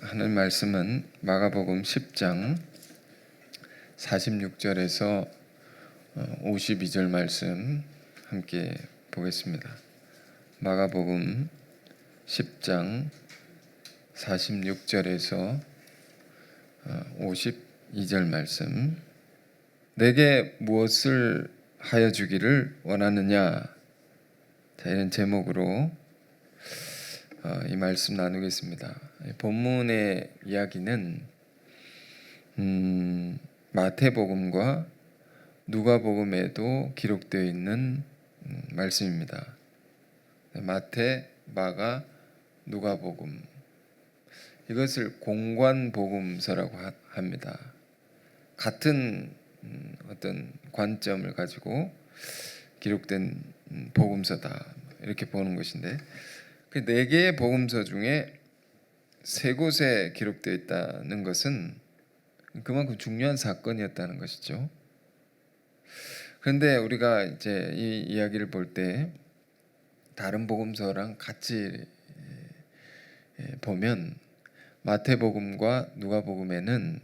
하는 말씀은 마가복음 10장 46절에서 52절 말씀 함께 보겠습니다. 마가복음 10장 46절에서 52절 말씀. 내게 무엇을 하여 주기를 원하느냐, 이런 제목으로 이 말씀 나누겠습니다. 본문의 이야기는 마태복음과 누가복음에도 기록되어 있는 말씀입니다. 마태, 마가, 누가복음, 이것을 공관복음서라고 합니다. 같은 어떤 관점을 가지고 기록된 복음서다, 이렇게 보는 것인데, 그 네 개의 복음서 중에 세 곳에 기록되어 있다는 것은 그만큼 중요한 사건이었다는 것이죠. 그런데 우리가 이제 이 이야기를 볼 때 다른 복음서랑 같이 보면 마태복음과 누가복음에는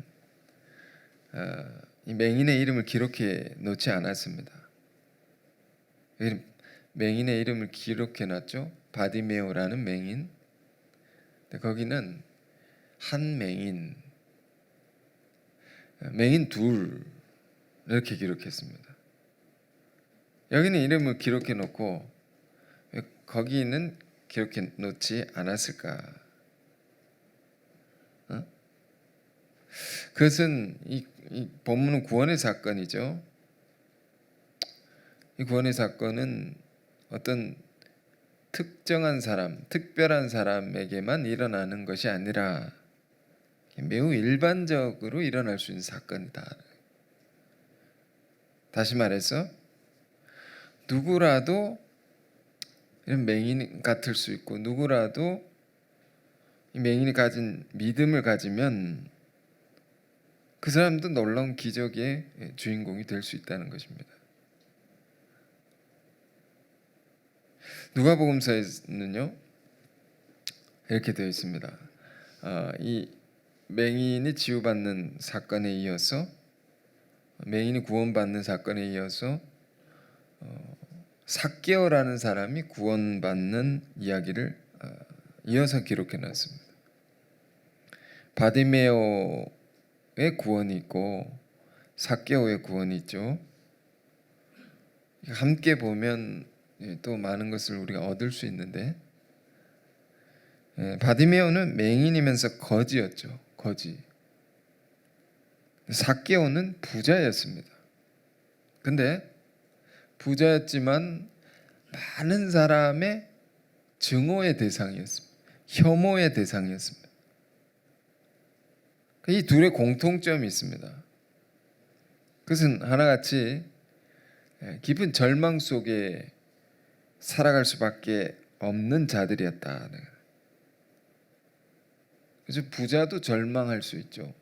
이 맹인의 이름을 기록해 놓지 않았습니다. 맹인의 이름을 기록해 놨죠. 바디메오라는 맹인. 거기는 한 맹인 둘, 이렇게 기록했습니다. 여기는 이름을 기록해 놓고 왜 거기는 기록해 놓지 않았을까? 그것은 이 본문은 구원의 사건이죠. 이 구원의 사건은 어떤 특정한 사람, 특별한 사람에게만 일어나는 것이 아니라 매우 일반적으로 일어날 수 있는 사건이다. 다시 말해서 누구라도 이런 맹인 같을 수 있고, 누구라도 이 맹인이 가진 믿음을 가지면 그 사람도 놀라운 기적의 주인공이 될 수 있다는 것입니다. 누가복음서에는요 이렇게 되어 있습니다. 이 맹인이 치유받는 사건에 이어서, 맹인이 구원받는 사건에 이어서 삭개오라는 사람이 구원받는 이야기를 이어서 기록해 놨습니다. 바디메오의 구원이 있고 삭개오의 구원이 있죠. 함께 보면 또 많은 것을 우리가 얻을 수 있는데, 바디메오는 맹인이면서 거지였죠. 거지. 삭개오는 부자였습니다. 근데 부자였지만 많은 사람의 증오의 대상이었습니다. 혐오의 대상이었습니다. 이 둘의 공통점이 있습니다. 그것은 하나같이 깊은 절망 속에 살아갈 수밖에 없는 자들이었다. 그래서 부자도 절망할 수 있죠.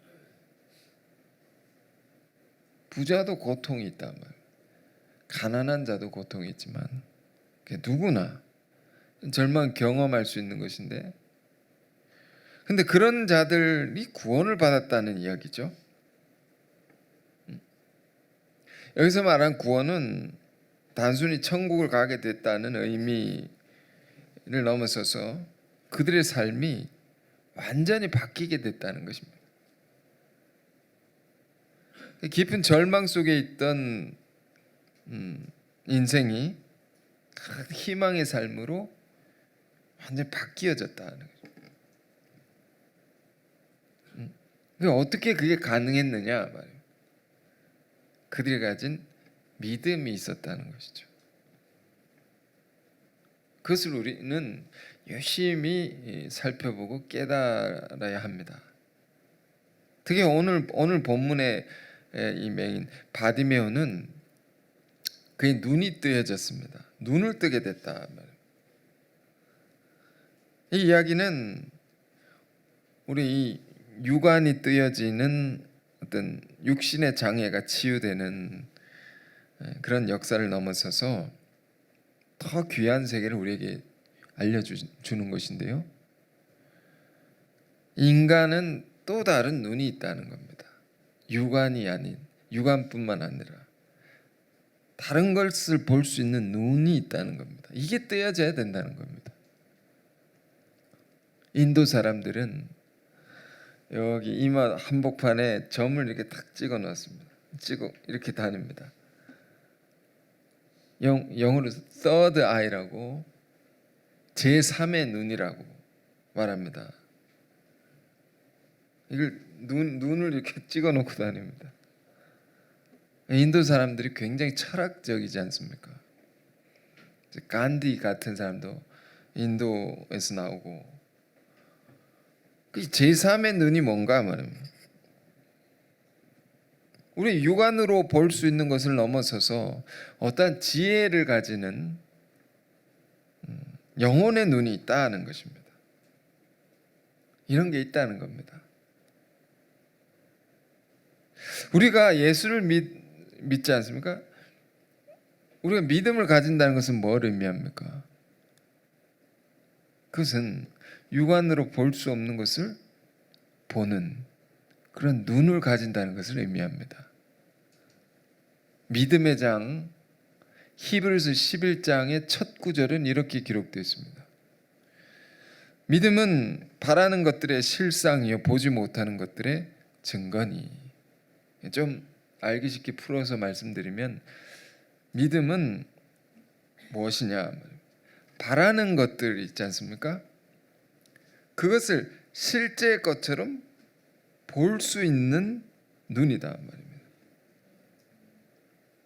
부자도 고통이 있단 말이에요. 가난한 자도 고통이 있지만 누구나 절망 경험할 수 있는 것인데, 근데 그런 자들이 구원을 받았다는 이야기죠. 여기서 말한 구원은 단순히 천국을 가게 됐다는 의미를 넘어서서 그들의 삶이 완전히 바뀌게 됐다는 것입니다. 깊은 절망 속에 있던 인생이 희망의 삶으로 완전히 바뀌어졌다는 거죠. 어떻게 그게 가능했느냐 말이에요. 그들이 가진 믿음이 있었다는 것이죠. 그것을 우리는 열심히 살펴보고 깨달아야 합니다. 특히 오늘 본문의 이 맹인 바디메오는 그의 눈이 뜨여졌습니다. 눈을 뜨게 됐다. 이 이야기는 우리 이 육안이 뜨여지는 어떤 육신의 장애가 치유되는 그런 역사를 넘어서서 더 귀한 세계를 우리에게 알려주는 것인데요. 인간은 또 다른 눈이 있다는 겁니다. 육안이 아닌, 육안뿐만 아니라 다른 것을 볼 수 있는 눈이 있다는 겁니다. 이게 떼어져야 된다는 겁니다. 인도 사람들은 여기 이마 한복판에 점을 이렇게 탁 찍어 놓았습니다. 찍어 이렇게 다닙니다. 영어로 third eye라고, 제3의 눈이라고 말합니다. 이걸 눈을 이렇게 찍어 놓고 다닙니다. 인도 사람들이 굉장히 철학적이지 않습니까? 간디 같은 사람도 인도에서 나오고, 그 제3의 눈이 뭔가 말입니다. 우리 육안으로 볼 수 있는 것을 넘어서서 어떠한 지혜를 가지는 영혼의 눈이 있다는 것입니다. 이런 게 있다는 겁니다. 우리가 예수를 믿지 않습니까? 우리가 믿음을 가진다는 것은 뭘 의미합니까? 그것은 육안으로 볼 수 없는 것을 보는 그런 눈을 가진다는 것을 의미합니다. 믿음의 장 히브리서 11장의 첫 구절은 이렇게 기록되어 있습니다. 믿음은 바라는 것들의 실상이요 보지 못하는 것들의 증거니. 좀 알기 쉽게 풀어서 말씀드리면, 믿음은 무엇이냐? 바라는 것들 있지 않습니까? 그것을 실제 것처럼 볼 수 있는 눈이다 말입니다.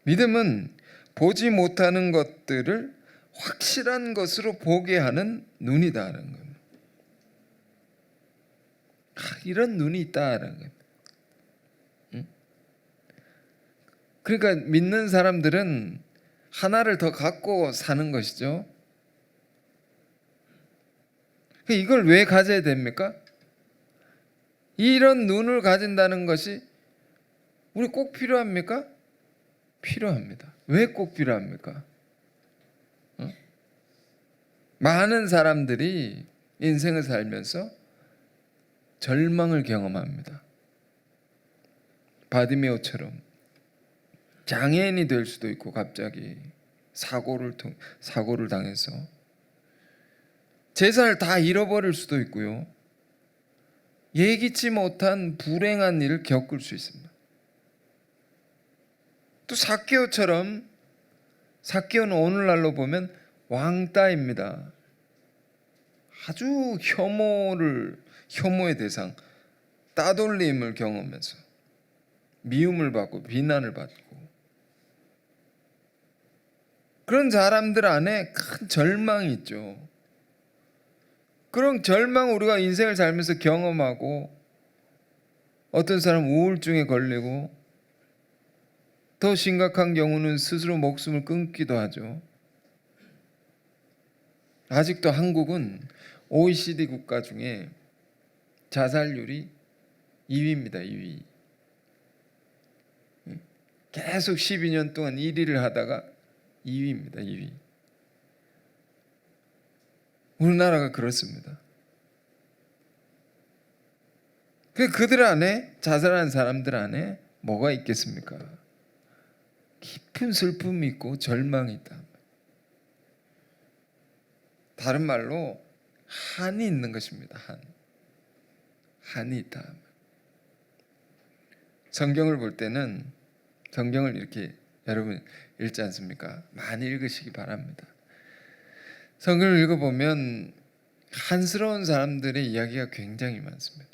믿음은 보지 못하는 것들을 확실한 것으로 보게 하는 눈이다라는 겁니다. 이런 눈이 있다라는 겁니다. 그러니까 믿는 사람들은 하나를 더 갖고 사는 것이죠. 이걸 왜 가져야 됩니까? 이런 눈을 가진다는 것이 우리 꼭 필요합니까? 필요합니다. 왜 꼭 필요합니까? 많은 사람들이 인생을 살면서 절망을 경험합니다. 바디메오처럼 장애인이 될 수도 있고, 갑자기 사고를 당해서 재산을 다 잃어버릴 수도 있고요. 예기치 못한 불행한 일을 겪을 수 있습니다. 또 삭개오처럼, 삭개오는 오늘날로 보면 왕따입니다. 아주 혐오의 대상, 따돌림을 경험해서 미움을 받고 비난을 받고, 그런 사람들 안에 큰 절망이 있죠. 그런 절망 우리가 인생을 살면서 경험하고, 어떤 사람은 우울증에 걸리고, 더 심각한 경우는 스스로 목숨을 끊기도 하죠. 아직도 한국은 OECD 국가 중에 자살률이 2위입니다. 2위. 계속 12년 동안 1위를 하다가 2위입니다. 2위. 우리나라가 그렇습니다. 그들 안에, 자살한 사람들 안에 뭐가 있겠습니까? 깊은 슬픔이 있고 절망이 있다. 다른 말로 한이 있는 것입니다. 한이 있다. 성경을 볼 때는, 성경을 이렇게 여러분 읽지 않습니까? 많이 읽으시기 바랍니다. 성경을 읽어보면 한스러운 사람들의 이야기가 굉장히 많습니다.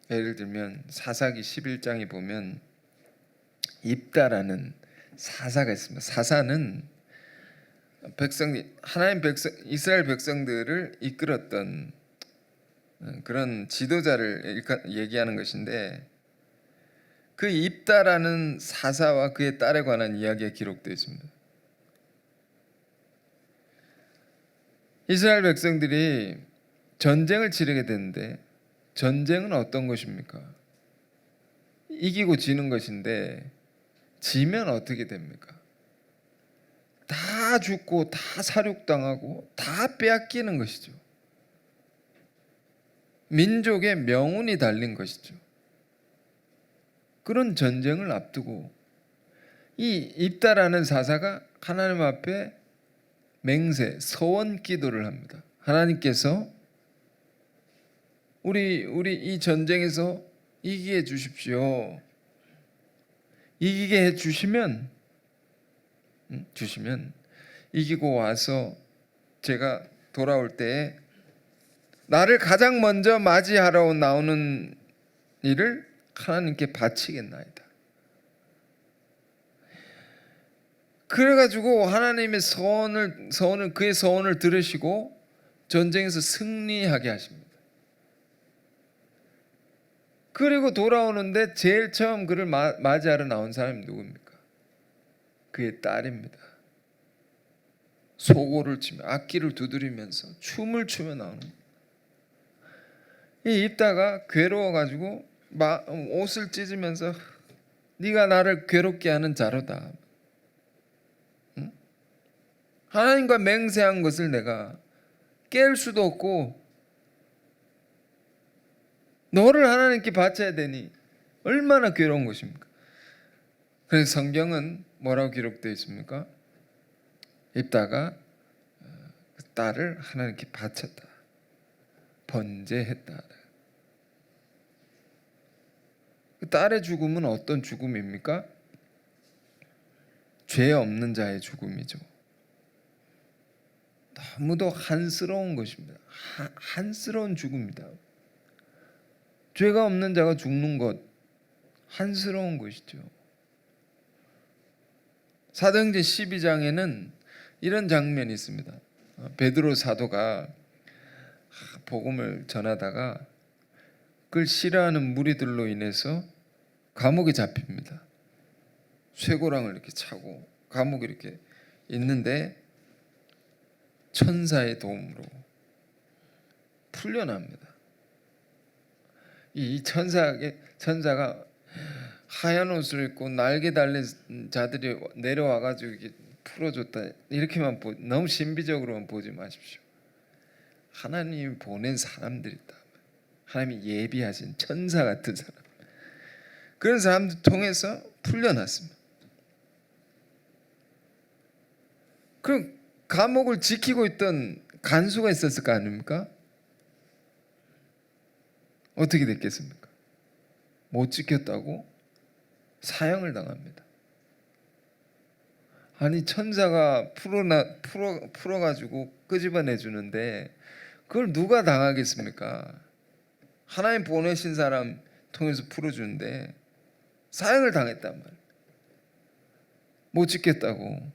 예를 들면 사사기 11장에 보면 입다라는 사사가 있습니다. 사사는 하나님 백성, 이스라엘 백성들을 이끌었던 그런 지도자를 얘기하는 것인데, 그 입다라는 사사와 그의 딸에 관한 이야기가 기록되어 있습니다. 이스라엘 백성들이 전쟁을 치르게 되는데, 전쟁은 어떤 것입니까? 이기고 지는 것인데, 지면 어떻게 됩니까? 다 죽고 다 살육당하고 다 빼앗기는 것이죠. 민족의 명운이 달린 것이죠. 그런 전쟁을 앞두고 이 입다라는 사사가 하나님 앞에 맹세, 서원 기도를 합니다. 하나님께서 우리 이 전쟁에서 이기게 해 주십시오. 이기게 해 주시면 이기고 와서 제가 돌아올 때 나를 가장 먼저 맞이하러 나오는 일을 하나님께 바치겠나이다. 그래가지고 하나님의 서원을 그의 서원을 들으시고 전쟁에서 승리하게 하십니다. 그리고 돌아오는데 제일 처음 그를 맞이하러 나온 사람이 누굽니까? 그의 딸입니다. 소고를 치며 악기를 두드리면서 춤을 추며 나오는 이 입다가 괴로워가지고 옷을 찢으면서 네가 나를 괴롭게 하는 자로다. 응? 하나님과 맹세한 것을 내가 깰 수도 없고 너를 하나님께 바쳐야 되니 얼마나 괴로운 것입니까? 그래서 성경은 뭐라고 기록되어 있습니까? 입다가 그 딸을 하나님께 바쳤다. 번제했다. 그 딸의 죽음은 어떤 죽음입니까? 죄 없는 자의 죽음이죠. 너무도 한스러운 것입니다. 한스러운 죽음이다. 죄가 없는 자가 죽는 것 한스러운 것이죠. 사도행전 12장에는 이런 장면이 있습니다. 베드로 사도가 복음을 전하다가 그걸 싫어하는 무리들로 인해서 감옥에 잡힙니다. 쇠고랑을 이렇게 차고 감옥에 이렇게 있는데 천사의 도움으로 풀려납니다. 이 천사가 하얀 옷을 입고 날개 달린 자들이 내려와가지고 이렇게 풀어줬다. 이렇게만 너무 신비적으로만 보지 마십시오. 하나님이 보낸 사람들이 있다. 하나님이 예비하신 천사 같은 사람. 그런 사람들 통해서 풀려났습니다. 그럼 감옥을 지키고 있던 간수가 있었을 거 아닙니까? 어떻게 됐겠습니까? 못 지켰다고 사형을 당합니다. 아니 천사가 풀어가지고 끄집어내 주는데 그걸 누가 당하겠습니까? 하나님 보내신 사람 통해서 풀어주는데 사형을 당했단 말이에요. 못 지켰다고.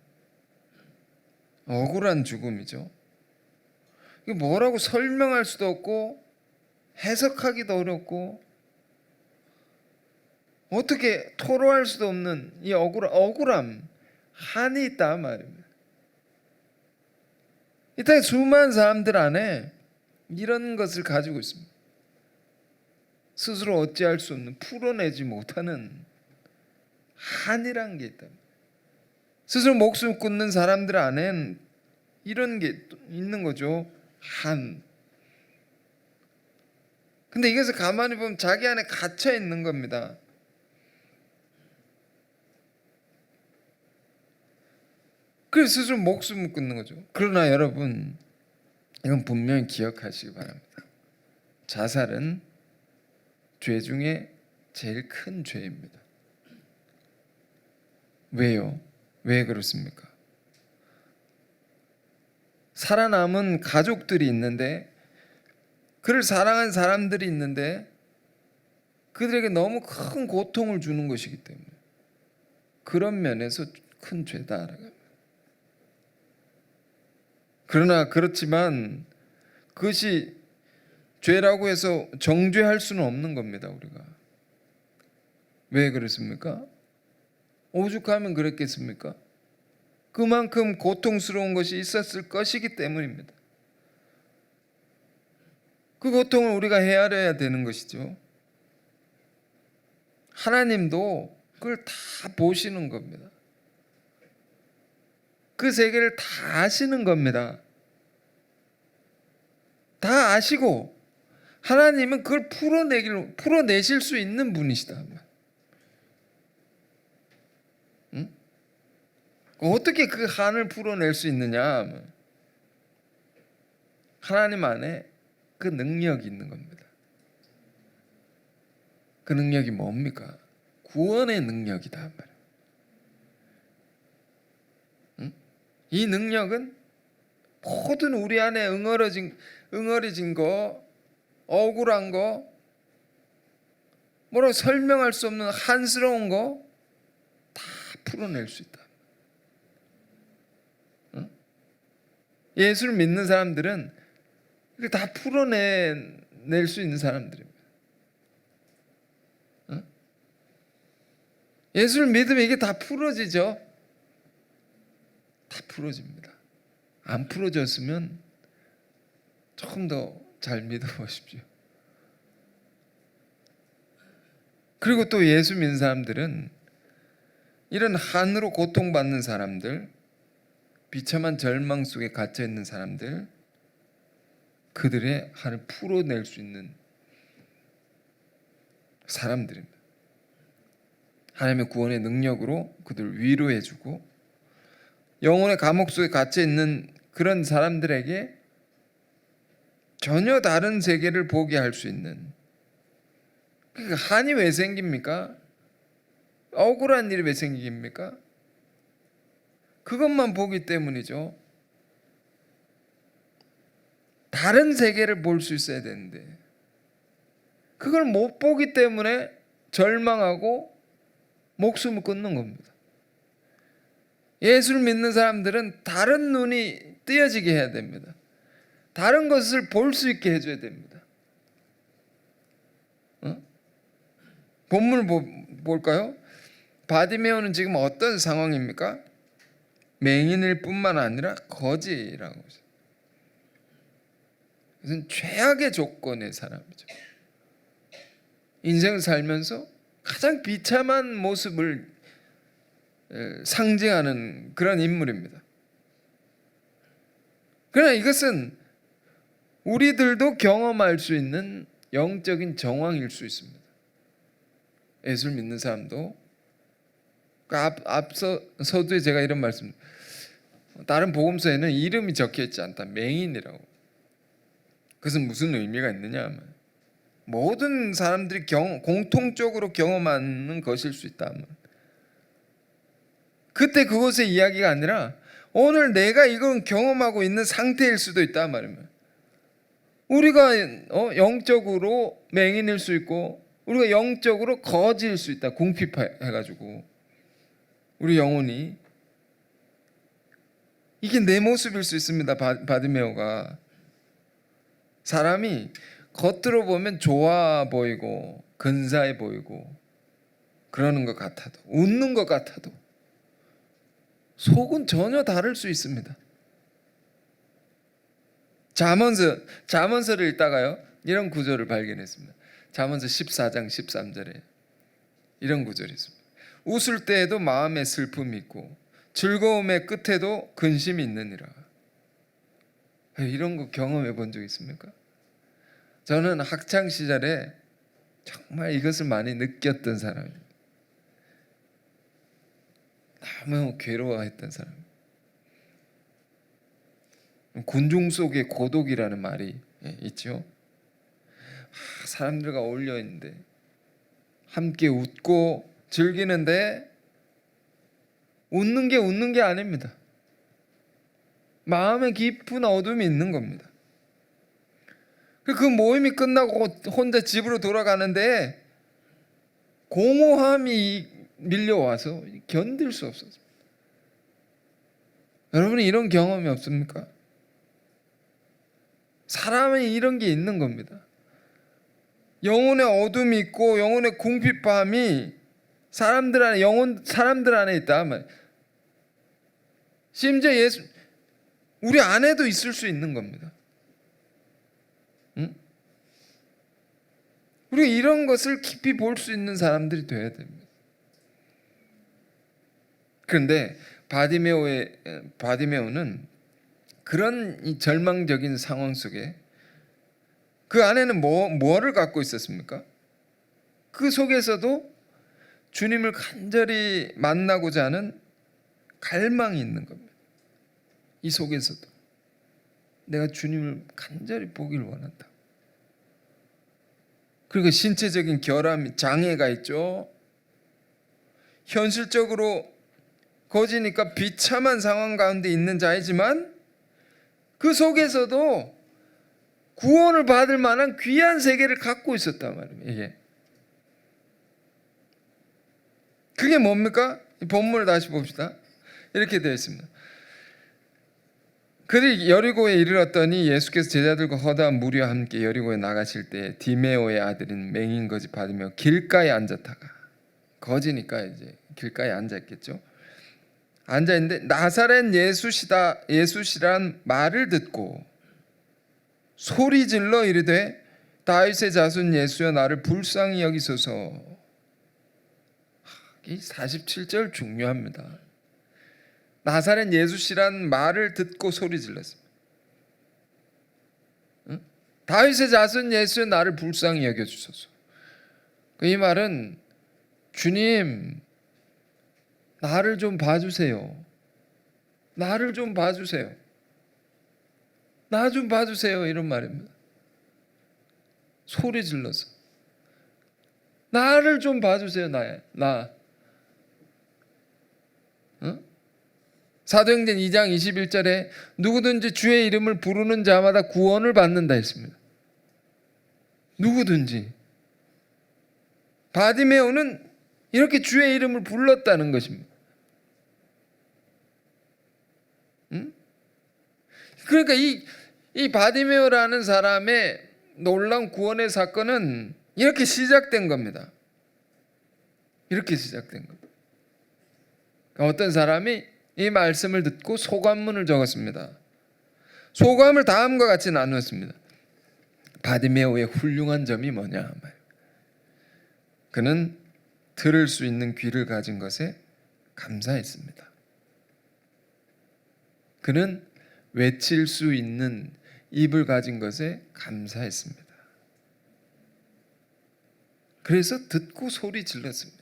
억울한 죽음이죠. 이게 뭐라고 설명할 수도 없고 해석하기도 어렵고 어떻게 토로할 수도 없는 이 억울함, 한이 있다 말입니다. 이 땅에 수많은 사람들 안에 이런 것을 가지고 있습니다. 스스로 어찌할 수 없는, 풀어내지 못하는 한이란 게 있다. 스스로 목숨 끊는 사람들 안엔 이런 게 있는 거죠. 한. 근데 이것을 가만히 보면 자기 안에 갇혀 있는 겁니다. 그래서 스스로 목숨을 끊는 거죠. 그러나 여러분, 이건 분명히 기억하시기 바랍니다. 자살은 죄 중에 제일 큰 죄입니다. 왜요? 왜 그렇습니까? 살아남은 가족들이 있는데 그를 사랑한 사람들이 있는데 그들에게 너무 큰 고통을 주는 것이기 때문에 그런 면에서 큰 죄다라고 합니다. 그러나 그렇지만 그것이 죄라고 해서 정죄할 수는 없는 겁니다. 우리가 왜 그렇습니까? 오죽하면 그랬겠습니까? 그만큼 고통스러운 것이 있었을 것이기 때문입니다. 그 고통을 우리가 헤아려야 되는 것이죠. 하나님도 그걸 다 보시는 겁니다. 그 세계를 다 아시는 겁니다. 다 아시고 하나님은 그걸 풀어내실 수 있는 분이시다. 응? 어떻게 그 한을 풀어낼 수 있느냐? 하나님 안에 그 능력이 있는 겁니다. 그 능력이 뭡니까? 구원의 능력이다. 응? 이 능력은 모든 우리 안에 응어려진 거, 억울한 거, 뭐라고 설명할 수 없는 한스러운 거 다 풀어낼 수 있다. 응? 예수를 믿는 사람들은 이게 다 풀어낼 수 있는 사람들입니다. 응? 예수를 믿으면 이게 다 풀어지죠. 다 풀어집니다. 안 풀어졌으면 조금 더 잘 믿어보십시오. 그리고 또 예수 믿는 사람들은 이런 한으로 고통받는 사람들, 비참한 절망 속에 갇혀 있는 사람들, 그들의 한을 풀어낼 수 있는 사람들입니다. 하나님의 구원의 능력으로 그들을 위로해주고 영혼의 감옥 속에 갇혀 있는 그런 사람들에게 전혀 다른 세계를 보게 할 수 있는, 그러니까 한이 왜 생깁니까? 억울한 일이 왜 생깁니까? 그것만 보기 때문이죠. 다른 세계를 볼 수 있어야 되는데 그걸 못 보기 때문에 절망하고 목숨을 끊는 겁니다. 예수를 믿는 사람들은 다른 눈이 뜨여지게 해야 됩니다. 다른 것을 볼 수 있게 해줘야 됩니다. 본문을 볼까요? 바디메오는 지금 어떤 상황입니까? 맹인일 뿐만 아니라 거지라고 하죠. 이것은 최악의 조건의 사람이죠. 인생을 살면서 가장 비참한 모습을 상징하는 그런 인물입니다. 그러나 이것은 우리들도 경험할 수 있는 영적인 정황일 수 있습니다. 예수를 믿는 사람도 앞서 서두에 제가 이런 말씀, 다른 복음서에는 이름이 적혀 있지 않다. 맹인이라고. 그것은 무슨 의미가 있느냐 하면 모든 사람들이 공통적으로 경험하는 것일 수 있다. 그때 그것의 이야기가 아니라 오늘 내가 이건 경험하고 있는 상태일 수도 있다 말입니다. 우리가 영적으로 맹인일 수 있고 우리가 영적으로 거지일 수 있다. 궁핍해가지고 우리 영혼이 이게 내 모습일 수 있습니다. 바디메오가 사람이 겉으로 보면 좋아 보이고 근사해 보이고 그러는 것 같아도 웃는 것 같아도 속은 전혀 다를 수 있습니다. 잠언서를 읽다가요 이런 구절을 발견했습니다. 잠언서 14장 13절에 이런 구절이 있습니다. 웃을 때에도 마음에 슬픔이 있고 즐거움의 끝에도 근심이 있느니라. 이런 거 경험해 본 적 있습니까? 저는 학창 시절에 정말 이것을 많이 느꼈던 사람입니다. 너무 괴로워했던 사람. 군중 속의 고독이라는 말이 있죠. 사람들과 어울려 있는데 함께 웃고 즐기는데 웃는 게 아닙니다. 마음에 깊은 어둠이 있는 겁니다. 그 모임이 끝나고 혼자 집으로 돌아가는데 공허함이 밀려와서 견딜 수 없었습니다. 여러분이 이런 경험이 없습니까? 사람이 이런 게 있는 겁니다. 영혼의 어둠이 있고 영혼의 궁핍함이 사람들 안에 있다. 심지어 우리 안에도 있을 수 있는 겁니다. 응? 우리가 이런 것을 깊이 볼 수 있는 사람들이 되어야 됩니다. 그런데 바디메오는 그런 이 절망적인 상황 속에 그 안에는 뭐를 갖고 있었습니까? 그 속에서도 주님을 간절히 만나고자 하는 갈망이 있는 겁니다. 이 속에서도 내가 주님을 간절히 보기를 원한다. 그리고 신체적인 결함, 장애가 있죠. 현실적으로 거지니까 비참한 상황 가운데 있는 자이지만 그 속에서도 구원을 받을 만한 귀한 세계를 갖고 있었단 말입니다. 이게. 그게 뭡니까? 본문을 다시 봅시다. 이렇게 되어 있습니다. 그들이 여리고에 이르렀더니 예수께서 제자들과 허다한 무리와 함께 여리고에 나가실 때 디메오의 아들인 맹인 거지 받으며 길가에 앉았다가, 거지니까 이제 길가에 앉았겠죠. 앉아 있는데 나사렛 예수시란 말을 듣고 소리 질러 이르되 다윗의 자손 예수여 나를 불쌍히 여기소서. 이 47절 중요합니다. 나사렛 예수시란 말을 듣고 소리 질렀습니다. 다윗의 자손 예수여 나를 불쌍히 여겨주소서. 이 말은 주님 나를 좀 봐주세요. 나를 좀 봐주세요. 나 좀 봐주세요. 이런 말입니다. 소리 질러서 나를 좀 봐주세요. 나. 사도행전 2장 21절에 누구든지 주의 이름을 부르는 자마다 구원을 받는다 했습니다. 누구든지. 바디메오는 이렇게 주의 이름을 불렀다는 것입니다. 그러니까 이 바디메오라는 사람의 놀라운 구원의 사건은 이렇게 시작된 겁니다. 이렇게 시작된 겁니다. 그러니까 어떤 사람이 이 말씀을 듣고 소감문을 적었습니다. 소감을 다음과 같이 나누었습니다. 바디메오의 훌륭한 점이 뭐냐? 그는 들을 수 있는 귀를 가진 것에 감사했습니다. 그는 외칠 수 있는 입을 가진 것에 감사했습니다. 그래서 듣고 소리 질렀습니다.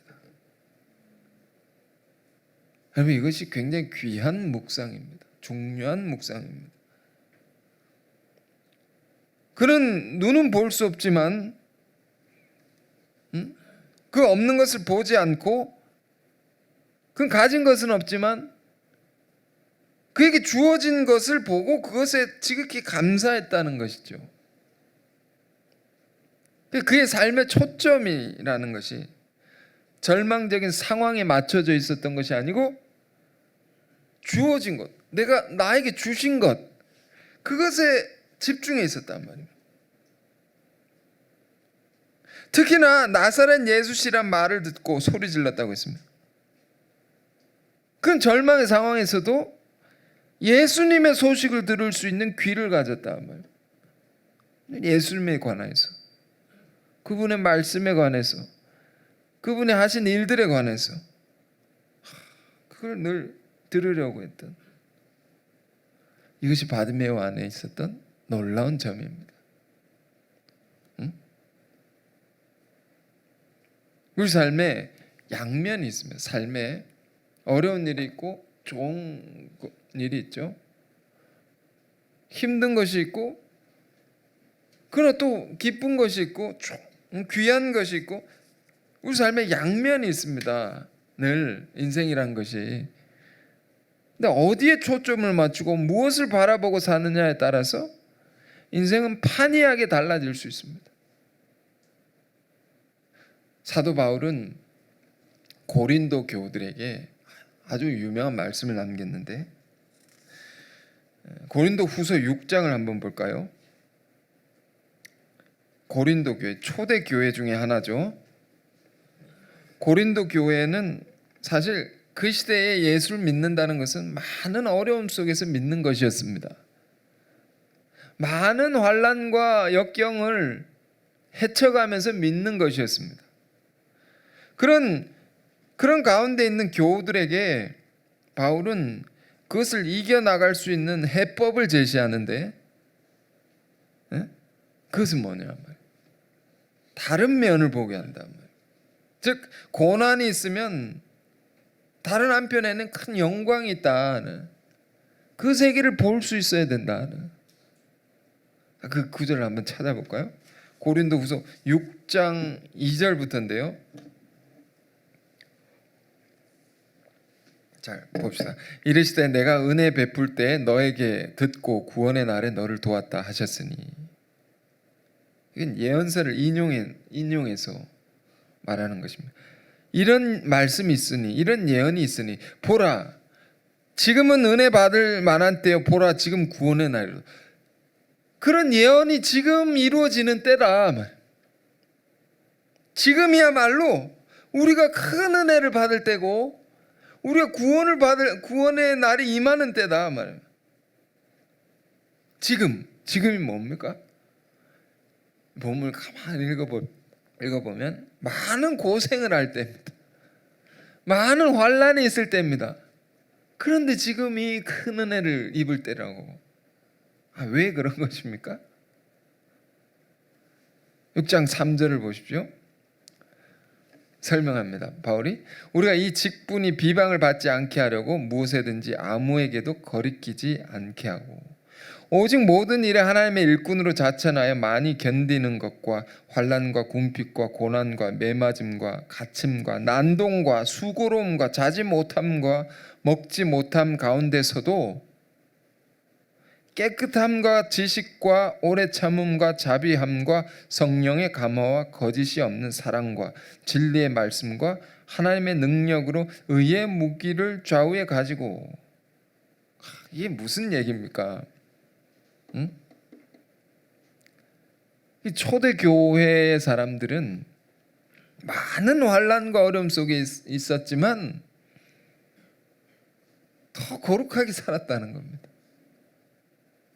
여러분, 이것이 굉장히 귀한 묵상입니다. 중요한 묵상입니다. 그는 눈은 볼 수 없지만 그 없는 것을 보지 않고, 그는 가진 것은 없지만 그에게 주어진 것을 보고 그것에 지극히 감사했다는 것이죠. 그의 삶의 초점이라는 것이 절망적인 상황에 맞춰져 있었던 것이 아니고 주어진 것, 나에게 주신 것, 그것에 집중해 있었단 말입니다. 특히나 나사렛 예수시란 말을 듣고 소리 질렀다고 했습니다. 그는 절망의 상황에서도 예수님의 소식을 들을 수 있는 귀를 가졌단 말이에요. 예수님에 관해서, 그분의 말씀에 관해서, 그분의 하신 일들에 관해서 그걸 늘 들으려고 했던, 이것이 바디메오 안에 있었던 놀라운 점입니다. 우리 삶에 양면이 있습니다. 삶에 어려운 일이 있고 좋은 일이 있죠. 힘든 것이 있고, 그러나 또 기쁜 것이 있고 귀한 것이 있고, 우리 삶에 양면이 있습니다. 늘 인생이란 것이. 근데 어디에 초점을 맞추고 무엇을 바라보고 사느냐에 따라서 인생은 판이하게 달라질 수 있습니다. 사도 바울은 고린도 교우들에게 아주 유명한 말씀을 남겼는데, 고린도 후서 6장을 한번 볼까요? 고린도 교회, 초대 교회 중에 하나죠. 고린도 교회는 사실 그 시대에 예수를 믿는다는 것은 많은 어려움 속에서 믿는 것이었습니다. 많은 환난과 역경을 헤쳐가면서 믿는 것이었습니다. 그런 가운데 있는 교우들에게 바울은 그것을 이겨나갈 수 있는 해법을 제시하는데, 그것은 뭐냐 말이에요. 다른 면을 보게 한단 말이에요. 즉 고난이 있으면 다른 한편에는 큰 영광이 있다. 그 세계를 볼 수 있어야 된다. 그 구절을 한번 찾아볼까요? 고린도후서 6장 2절부터인데요. 자, 봅시다. 이르시되 내가 은혜 베풀 때 너에게 듣고 구원의 날에 너를 도왔다 하셨으니, 이건 예언서를 인용해서 말하는 것입니다. 이런 말씀이 있으니, 이런 예언이 있으니 보라, 지금은 은혜 받을 만한 때요, 보라 지금 구원의 날이로. 그런 예언이 지금 이루어지는 때라. 지금이야말로 우리가 큰 은혜를 받을 때고 우리가 구원의 날이 임하는 때다 말이에요. 지금이 뭡니까? 본문을 가만히 읽어보면 많은 고생을 할 때입니다. 많은 환난이 있을 때입니다. 그런데 지금이 큰 은혜를 입을 때라고. 왜 그런 것입니까? 6장 3절을 보십시오. 설명합니다. 바울이 우리가 이 직분이 비방을 받지 않게 하려고 무엇에든지 아무에게도 거리끼지 않게 하고 오직 모든 일에 하나님의 일꾼으로 자천하여 많이 견디는 것과 환난과 궁핍과 고난과 매맞음과 갇힘과 난동과 수고로움과 자지 못함과 먹지 못함 가운데서도 깨끗함과 지식과 오래 참음과 자비함과 성령의 감화와 거짓이 없는 사랑과 진리의 말씀과 하나님의 능력으로 의의 무기를 좌우에 가지고. 이게 무슨 얘기입니까? 응? 이 초대교회의 사람들은 많은 환난과 어려움 속에 있었지만 더 거룩하게 살았다는 겁니다.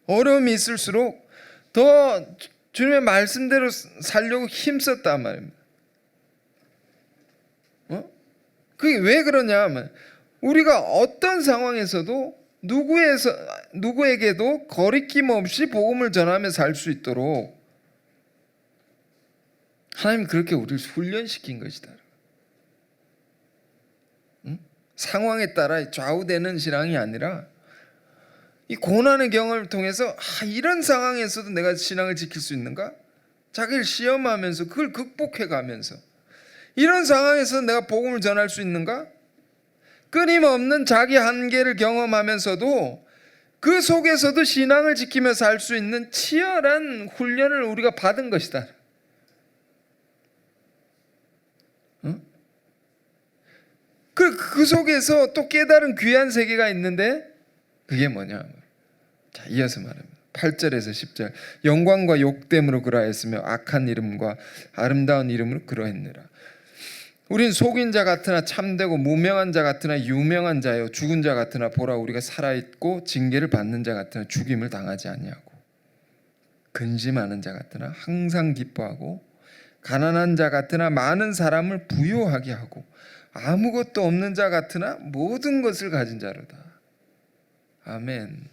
어려움이 있을수록 더 주님의 말씀대로 살려고 힘썼단 말입니다. 그게 왜 그러냐 하면 우리가 어떤 상황에서도 누구에게도 거리낌 없이 복음을 전하며 살 수 있도록 하나님 그렇게 우리를 훈련시킨 것이다. 상황에 따라 좌우되는 신앙이 아니라 이 고난의 경험을 통해서 이런 상황에서도 내가 신앙을 지킬 수 있는가? 자기를 시험하면서 그걸 극복해가면서 이런 상황에서 내가 복음을 전할 수 있는가? 끊임없는 자기 한계를 경험하면서도 그 속에서도 신앙을 지키며 살 수 있는 치열한 훈련을 우리가 받은 것이다. 그 속에서 또 깨달은 귀한 세계가 있는데 그게 뭐냐? 자, 이어서 말합니다. 8절에서 10절. 영광과 욕됨으로 그러하였으며 악한 이름과 아름다운 이름으로 그러했느라. 우린 속인 자 같으나 참되고 무명한 자 같으나 유명한 자요 죽은 자 같으나 보라 우리가 살아있고 징계를 받는 자 같으나 죽임을 당하지 아니하고 근심하는 자 같으나 항상 기뻐하고 가난한 자 같으나 많은 사람을 부요하게 하고 아무것도 없는 자 같으나 모든 것을 가진 자로다. 아멘.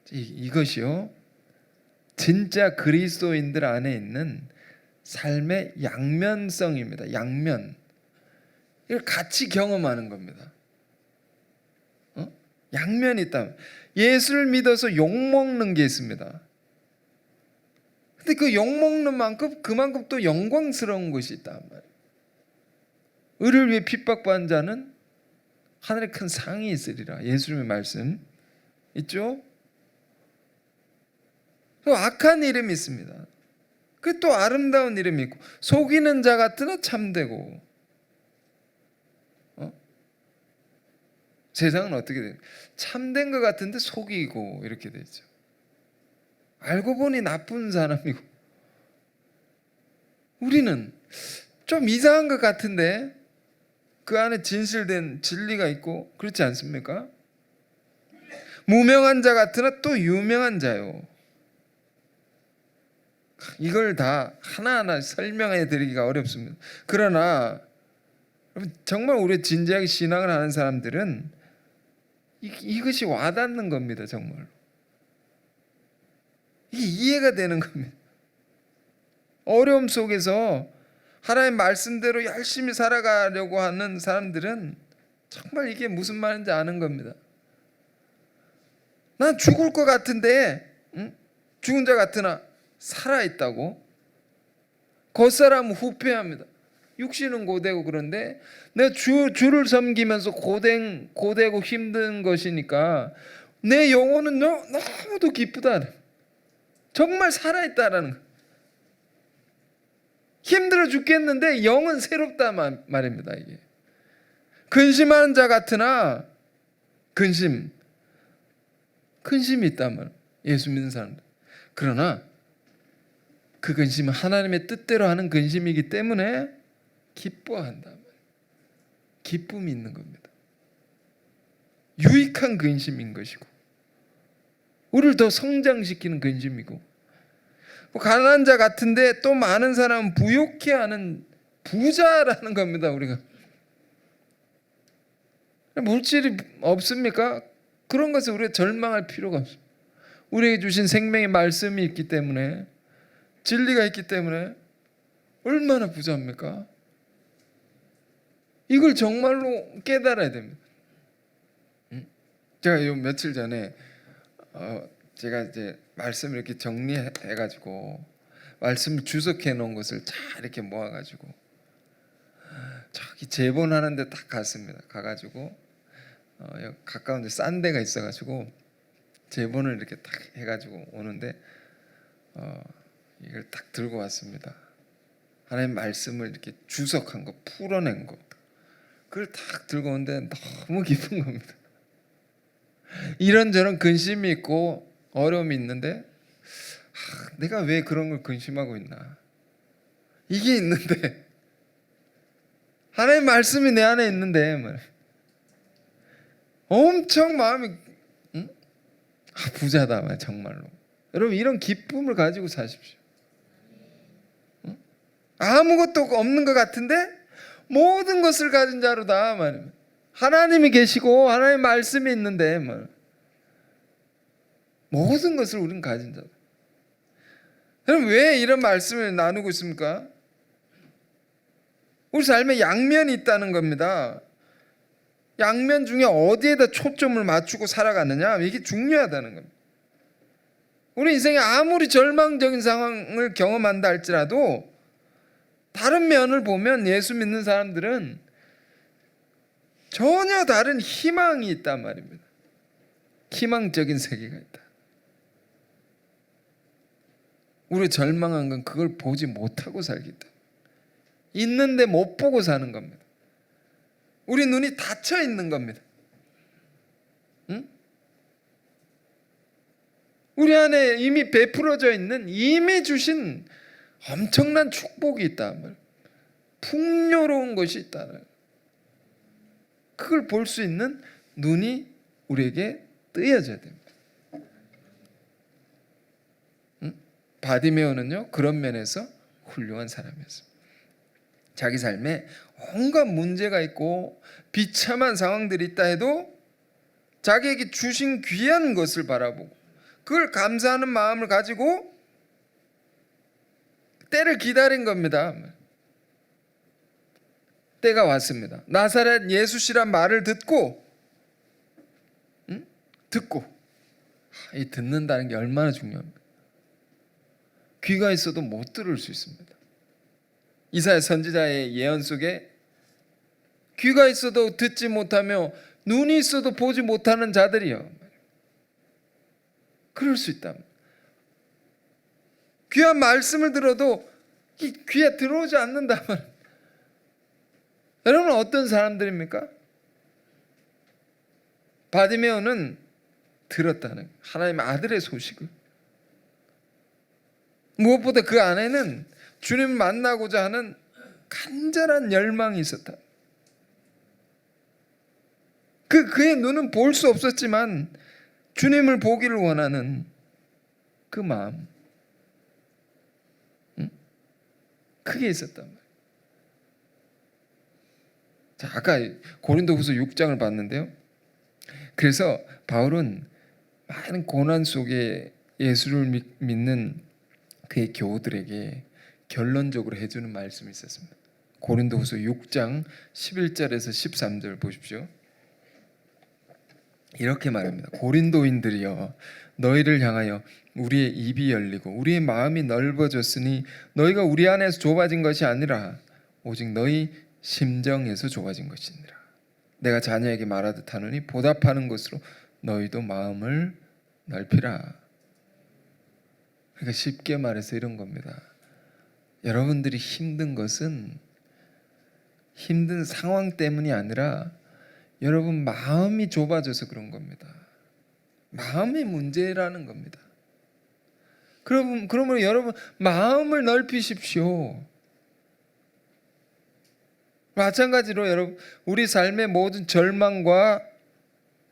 이것이요 진짜 그리스도인들 안에 있는 삶의 양면성입니다. 양면. 이걸 같이 경험하는 겁니다. 양면이 있다면 예수를 믿어서 욕먹는 게 있습니다. 근데 그 욕먹는 만큼 그만큼 또 영광스러운 것이 있단 말이에요. 의를 위해 핍박받은 자는 하늘에 큰 상이 있으리라. 예수님의 말씀 있죠? 또 악한 이름이 있습니다. 그 또 아름다운 이름이 있고 속이는 자 같으나 참되고. 세상은 어떻게 돼요? 참된 것 같은데 속이고 이렇게 되죠. 알고 보니 나쁜 사람이고 우리는 좀 이상한 것 같은데 그 안에 진실된 진리가 있고 그렇지 않습니까? 무명한 자 같으나 또 유명한 자요. 이걸 다 하나하나 설명해 드리기가 어렵습니다. 그러나 정말 우리 진지하게 신앙을 하는 사람들은 이것이 와닿는 겁니다. 정말 이게 이해가 되는 겁니다. 어려움 속에서 하나님 말씀대로 열심히 살아가려고 하는 사람들은 정말 이게 무슨 말인지 아는 겁니다. 난 죽을 것 같은데, 응? 죽은 자 같으나 살아있다고? 겉사람은 후패합니다. 육신은 고되고. 그런데 내가 주를 섬기면서 고되고 힘든 것이니까 내 영혼은 너무도 기쁘다. 정말 살아있다라는 거. 힘들어 죽겠는데 영은 새롭다 말입니다. 이게 근심하는 자 같으나 근심이 있단 말이에요. 예수 믿는 사람들. 그러나 그 근심은 하나님의 뜻대로 하는 근심이기 때문에 기뻐한다 말이에요. 기쁨이 있는 겁니다. 유익한 근심인 것이고 우리를 더 성장시키는 근심이고, 가난한 자 같은데 또 많은 사람은 부욕해하는 부자라는 겁니다. 우리가 물질이 없습니까? 그런 것을 우리가 절망할 필요가 없습니다. 우리에게 주신 생명의 말씀이 있기 때문에, 진리가 있기 때문에 얼마나 부자입니까? 이걸 정말로 깨달아야 됩니다. 제가 요 며칠 전에 제가 이제 말씀을 이렇게 정리해가지고 말씀을 주석해 놓은 것을 잘 이렇게 모아가지고 저기 재본하는데 딱 갔습니다. 가가지고 가까운데 싼 데가 있어가지고 재본을 이렇게 딱 해가지고 오는데 이걸 딱 들고 왔습니다. 하나님 말씀을 이렇게 주석한 거, 풀어낸 거, 그걸 딱 들고 오는데 너무 기쁜 겁니다. 이런저런 근심이 있고 어려움이 있는데 내가 왜 그런 걸 근심하고 있나? 이게 있는데, 하나님 말씀이 내 안에 있는데 엄청 마음이 부자다 정말로. 여러분 이런 기쁨을 가지고 사십시오. 아무것도 없는 것 같은데 모든 것을 가진 자로다 말입니다. 하나님이 계시고 하나님의 말씀이 있는데 모든 것을 우리는 가진 자다. 여러분 왜 이런 말씀을 나누고 있습니까? 우리 삶에 양면이 있다는 겁니다. 양면 중에 어디에다 초점을 맞추고 살아가느냐, 이게 중요하다는 겁니다. 우리 인생에 아무리 절망적인 상황을 경험한다 할지라도 다른 면을 보면 예수 믿는 사람들은 전혀 다른 희망이 있단 말입니다. 희망적인 세계가 있다. 우리 절망한 건 그걸 보지 못하고 살기 때문에, 있는데 못 보고 사는 겁니다. 우리 눈이 닫혀 있는 겁니다. 응? 우리 안에 이미 베풀어져 있는, 이미 주신 엄청난 축복이 있다. 풍요로운 것이 있다. 그걸 볼 수 있는 눈이 우리에게 뜨여져야 됩니다. 바디메오는요 그런 면에서 훌륭한 사람이었습니다. 자기 삶에 온갖 문제가 있고 비참한 상황들이 있다 해도 자기에게 주신 귀한 것을 바라보고 그걸 감사하는 마음을 가지고 때를 기다린 겁니다. 때가 왔습니다. 나사렛 예수시란 말을 듣고 이 듣는다는 게 얼마나 중요합니까? 귀가 있어도 못 들을 수 있습니다. 이사야 선지자의 예언 속에 귀가 있어도 듣지 못하며 눈이 있어도 보지 못하는 자들이요, 그럴 수 있다. 귀한 말씀을 들어도 이 귀에 들어오지 않는다면 여러분은 어떤 사람들입니까? 바디메오는 들었다는 하나님의 아들의 소식을, 무엇보다 그 안에는 주님을 만나고자 하는 간절한 열망이 있었다. 그의 눈은 볼 수 없었지만 주님을 보기를 원하는 그 마음, 크게 있었단 말이에요. 자, 아까 고린도후서 6장을 봤는데요. 그래서 바울은 많은 고난 속에 예수를 믿는 그의 교우들에게 결론적으로 해주는 말씀이 있었습니다. 고린도후서 6장 11절에서 13절 보십시오. 이렇게 말합니다. 고린도인들이여, 너희를 향하여 우리의 입이 열리고 우리의 마음이 넓어졌으니 너희가 우리 안에서 좁아진 것이 아니라 오직 너희 심정에서 좁아진 것이니라. 내가 자녀에게 말하듯 하노니 보답하는 것으로 너희도 마음을 넓히라. 그러니까 쉽게 말해서 이런 겁니다. 여러분들이 힘든 것은 힘든 상황 때문이 아니라 여러분 마음이 좁아져서 그런 겁니다. 마음의 문제라는 겁니다. 그러면 여러분 마음을 넓히십시오. 마찬가지로 여러분 우리 삶의 모든 절망과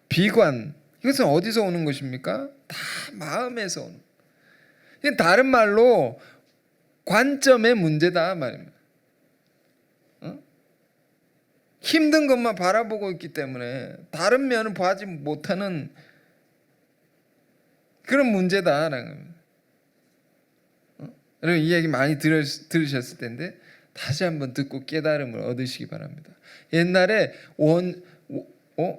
비관, 이것은 어디서 오는 것입니까? 다 마음에서 오는. 이건 다른 말로 관점의 문제다 말입니다. 힘든 것만 바라보고 있기 때문에 다른 면을 보지 못하는 그런 문제다라는 겁니다. 여러분 이 얘기 많이 들으셨을 텐데 다시 한번 듣고 깨달음을 얻으시기 바랍니다. 옛날에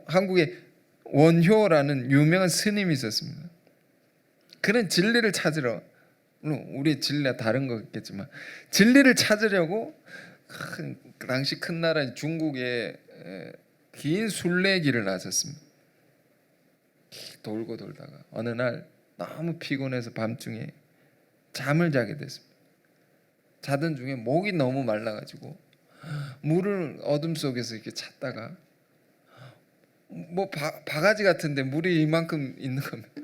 한국에 원효라는 유명한 스님이 있었습니다. 그는 진리를 찾으러, 물론 우리 진리가 다른 거겠지만 진리를 찾으려고 그 당시 큰 나라 중국에 긴 순례길을 나섰습니다. 돌고 돌다가 어느 날 너무 피곤해서 밤중에 잠을 자게 됐습니다. 자던 중에 목이 너무 말라가지고 물을 어둠 속에서 이렇게 찾다가 뭐 바가지 같은데 물이 이만큼 있는 겁니다.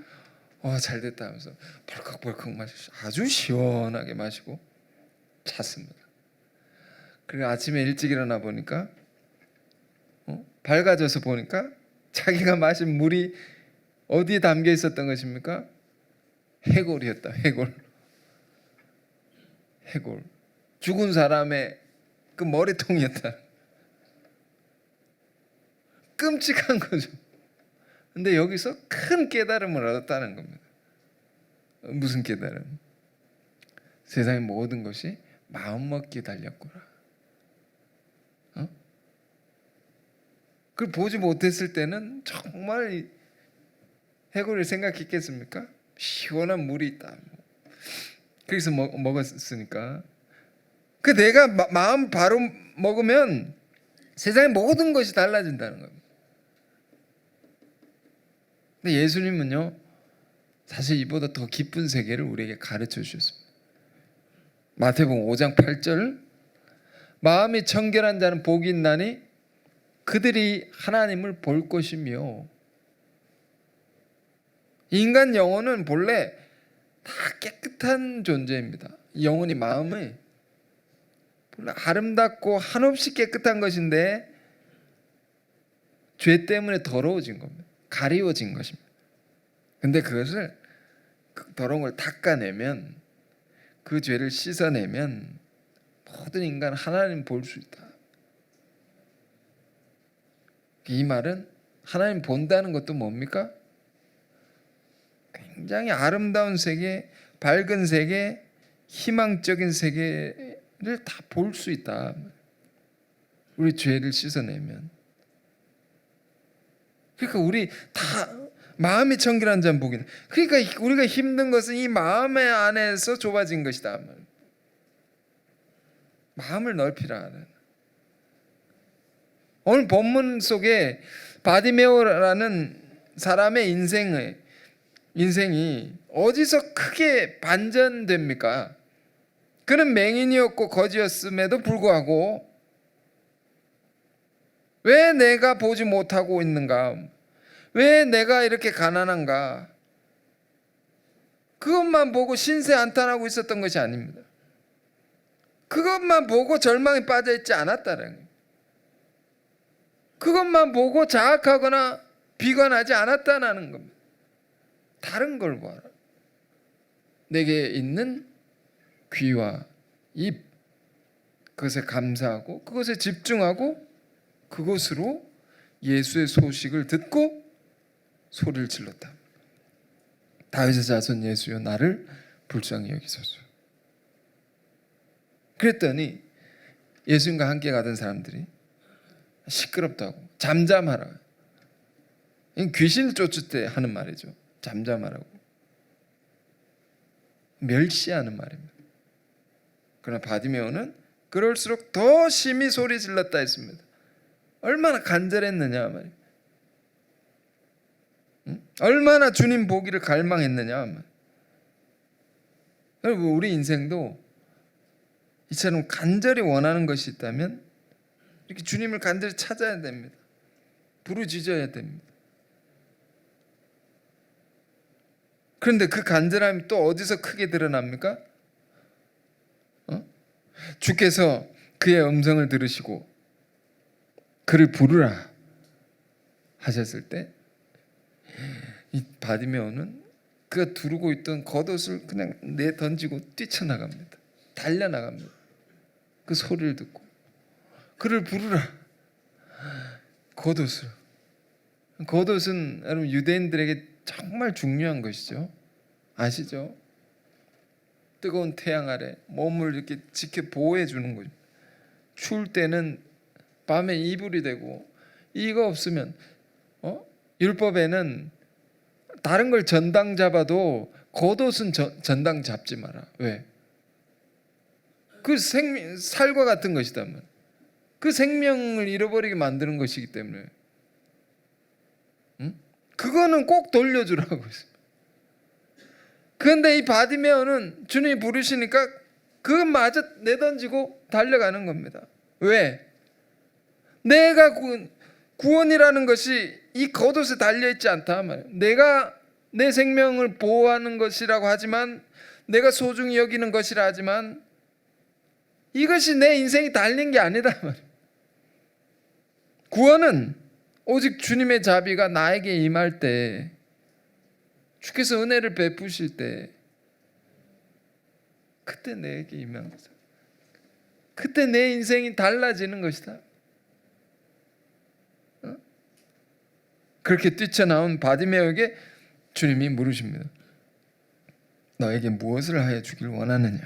잘됐다 하면서 벌컥벌컥 마시고 아주 시원하게 마시고 잤습니다. 그리고 아침에 일찍 일어나 보니까 밝아져서 보니까 자기가 마신 물이 어디에 담겨 있었던 것입니까? 해골이었다. 해골. 죽은 사람의 그 머리통이었다. 끔찍한 거죠. 근데 여기서 큰 깨달음을 얻었다는 겁니다. 무슨 깨달음? 세상의 모든 것이 마음먹기에 달렸구나. 그걸 보지 못했을 때는 정말 해골을 생각했겠습니까? 시원한 물이 있다. 그래서 먹었으니까. 그 내가 마음 바로 먹으면 세상의 모든 것이 달라진다는 겁니다. 근데 예수님은요, 사실 이보다 더 깊은 세계를 우리에게 가르쳐 주셨습니다. 마태복음 5장 8절, 마음이 청결한 자는 복이 있나니 그들이 하나님을 볼 것이며. 인간 영혼은 본래 다 깨끗한 존재입니다. 영혼이 마음이 본래 아름답고 한없이 깨끗한 것인데 죄 때문에 더러워진 겁니다. 가리워진 것입니다. 근데 그것을 그 더러운 걸 닦아내면, 그 죄를 씻어내면 모든 인간 하나님 볼 수 있다. 이 말은 하나님 본다는 것도 뭡니까? 굉장히 아름다운 세계, 밝은 세계, 희망적인 세계를 다 볼 수 있다. 우리 죄를 씻어내면. 그러니까 우리 다 마음이 청결한 자는 복이다. 그러니까 우리가 힘든 것은 이 마음의 안에서 좁아진 것이다. 마음을 넓히라. 오늘 본문 속에 바디메오라는 사람의 인생이 어디서 크게 반전됩니까? 그는 맹인이었고 거지였음에도 불구하고 왜 내가 보지 못하고 있는가? 왜 내가 이렇게 가난한가? 그것만 보고 신세 한탄하고 있었던 것이 아닙니다. 그것만 보고 절망에 빠져 있지 않았다는 거예요. 그것만 보고 자학하거나 비관하지 않았다는 겁니다. 다른 걸 봐라. 내게 있는 귀와 입, 그것에 감사하고 그것에 집중하고 그것으로 예수의 소식을 듣고 소리를 질렀다. 다윗의 자손 예수여 나를 불쌍히 여기소서. 그랬더니 예수님과 함께 가던 사람들이 시끄럽다고, 잠잠하라. 귀신을 쫓을 때 하는 말이죠. 잠잠하라고. 멸시하는 말입니다. 그러나 바디메오는 그럴수록 더 심히 소리 질렀다 했습니다. 얼마나 간절했느냐 말이에요. 얼마나 주님 보기를 갈망했느냐. 여러분, 우리 인생도 이처럼 간절히 원하는 것이 있다면 이렇게 주님을 간절히 찾아야 됩니다. 부르짖어야 됩니다. 그런데 그 간절함이 또 어디서 크게 드러납니까? 주께서 그의 음성을 들으시고 그를 부르라 하셨을 때 이 바디메오는 그가 두르고 있던 겉옷을 그냥 내던지고 뛰쳐나갑니다. 달려나갑니다. 그 소리를 듣고 그를 부르라. 겉옷은 여러분 유대인들에게 정말 중요한 것이죠. 아시죠? 뜨거운 태양 아래 몸을 이렇게 지켜 보호해 주는 거죠. 추울 때는 밤에 이불이 되고, 이거 없으면 율법에는 다른 걸 전당 잡아도 겉옷은 전당 잡지 마라. 왜? 그 살과 같은 것이다면 그 생명을 잃어버리게 만드는 것이기 때문에 그거는 꼭 돌려주라고 했어요. 그런데 이 바디메오는 주님이 부르시니까 그마저 내던지고 달려가는 겁니다. 왜? 내가 구원이라는 것이 이 겉옷에 달려있지 않다 말이에요. 내가 내 생명을 보호하는 것이라고 하지만, 내가 소중히 여기는 것이라 하지만, 이것이 내 인생이 달린 게 아니다 말이에요. 구원은 오직 주님의 자비가 나에게 임할 때, 주께서 은혜를 베푸실 때, 그때 내게 임한 거죠. 그때 내 인생이 달라지는 것이다. 그렇게 뛰쳐나온 바디메오에게 주님이 물으십니다. 너에게 무엇을 하여 주길 원하느냐?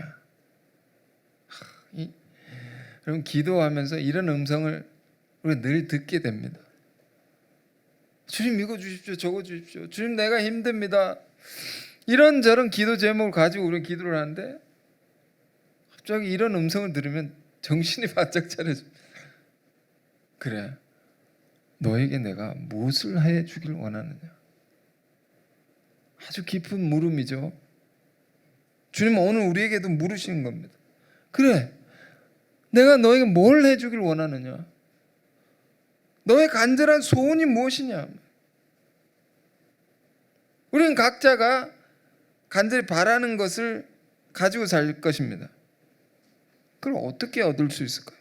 여러분, 기도하면서 이런 음성을 우리가 늘 듣게 됩니다. 주님 이거 주십시오, 저거 주십시오. 주님 내가 힘듭니다. 이런저런 기도 제목을 가지고 우리가 기도를 하는데 갑자기 이런 음성을 들으면 정신이 바짝 차려져. 그래, 너에게 내가 무엇을 해 주길 원하느냐? 아주 깊은 물음이죠. 주님은 오늘 우리에게도 물으시는 겁니다. 그래, 내가 너에게 뭘 해주길 원하느냐? 너의 간절한 소원이 무엇이냐? 우리는 각자가 간절히 바라는 것을 가지고 살 것입니다. 그걸 어떻게 얻을 수 있을까요?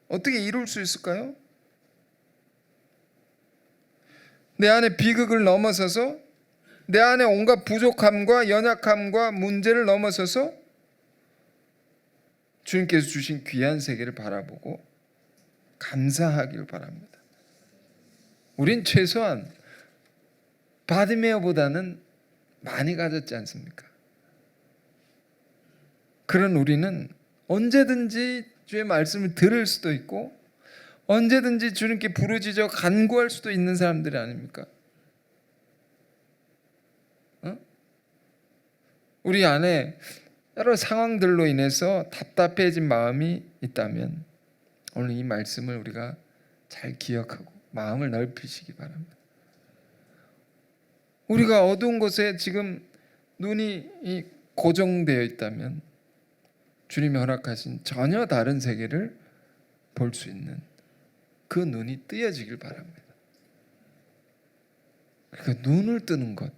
어떻게 이룰 수 있을까요? 내 안에 비극을 넘어서서, 내 안에 온갖 부족함과 연약함과 문제를 넘어서서 주님께서 주신 귀한 세계를 바라보고 감사하길 바랍니다. 우린 최소한 바디메오보다는 많이 가졌지 않습니까? 그런 우리는 언제든지 주의 말씀을 들을 수도 있고, 언제든지 주님께 부르짖어 간구할 수도 있는 사람들이 아닙니까? 우리 안에 여러 상황들로 인해서 답답해진 마음이 있다면 오늘 이 말씀을 우리가 잘 기억하고 마음을 넓히시기 바랍니다. 우리가 어두운 곳에 지금 눈이 고정되어 있다면 주님이 허락하신 전혀 다른 세계를 볼 수 있는 그 눈이 뜨여지길 바랍니다. 그 눈을 뜨는 것,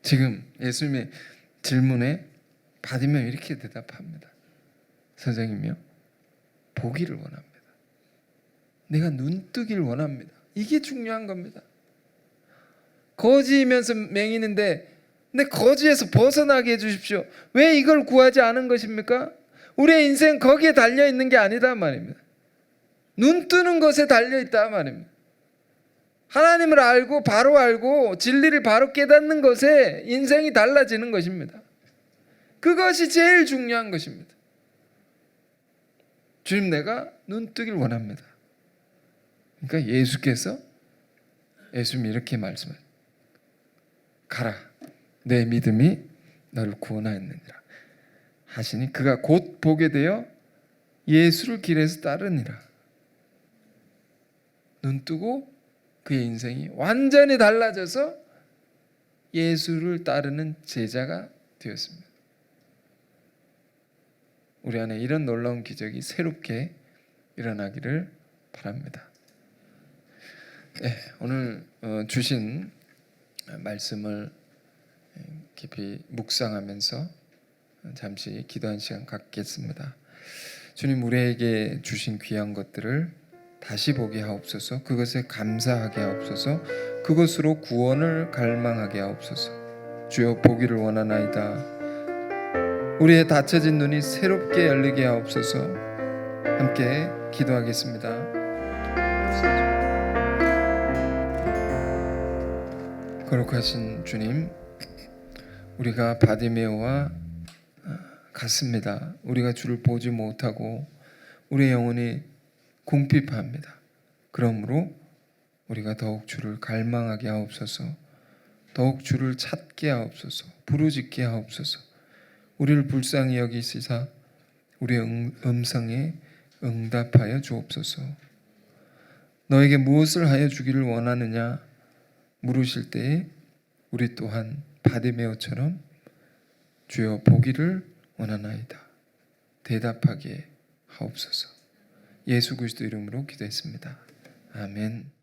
지금 예수님의 질문에 바디메오 이렇게 대답합니다. 선생님이요, 보기를 원합니다. 내가 눈 뜨길 원합니다. 이게 중요한 겁니다. 거지이면서 맹인인데 내 거지에서 벗어나게 해주십시오. 왜 이걸 구하지 않은 것입니까? 우리의 인생 거기에 달려있는 게 아니다 말입니다. 눈 뜨는 것에 달려있다 말입니다. 하나님을 알고 바로 알고 진리를 바로 깨닫는 것에 인생이 달라지는 것입니다. 그것이 제일 중요한 것입니다. 주님, 내가 눈 뜨길 원합니다. 그러니까 예수님이 이렇게 말씀을 가라, 내 믿음이 너를 구원하였느니라 하시니 그가 곧 보게 되어 예수를 길에서 따르니라. 눈 뜨고 그의 인생이 완전히 달라져서 예수를 따르는 제자가 되었습니다. 우리 안에 이런 놀라운 기적이 새롭게 일어나기를 바랍니다. 네, 오늘 주신 말씀을 깊이 묵상하면서 잠시 기도한 시간 갖겠습니다. 주님, 우리에게 주신 귀한 것들을 다시 보게 하옵소서. 그것에 감사하게 하옵소서. 그것으로 구원을 갈망하게 하옵소서. 주여, 보기를 원하나이다. 우리의 닫혀진 눈이 새롭게 열리게 하옵소서. 함께 기도하겠습니다. 거룩하신 주님, 우리가 바디메오와 같습니다. 우리가 주를 보지 못하고 우리의 영혼이 궁핍합니다. 그러므로 우리가 더욱 주를 갈망하게 하옵소서. 더욱 주를 찾게 하옵소서. 부르짖게 하옵소서. 우리를 불쌍히 여기시사 우리의 음성에 응답하여 주옵소서. 너에게 무엇을 하여 주기를 원하느냐 물으실 때에 우리 또한 바디메오처럼 주여, 보기를 원하나이다 대답하게 하옵소서. 예수 그리스도 이름으로 기도했습니다. 아멘.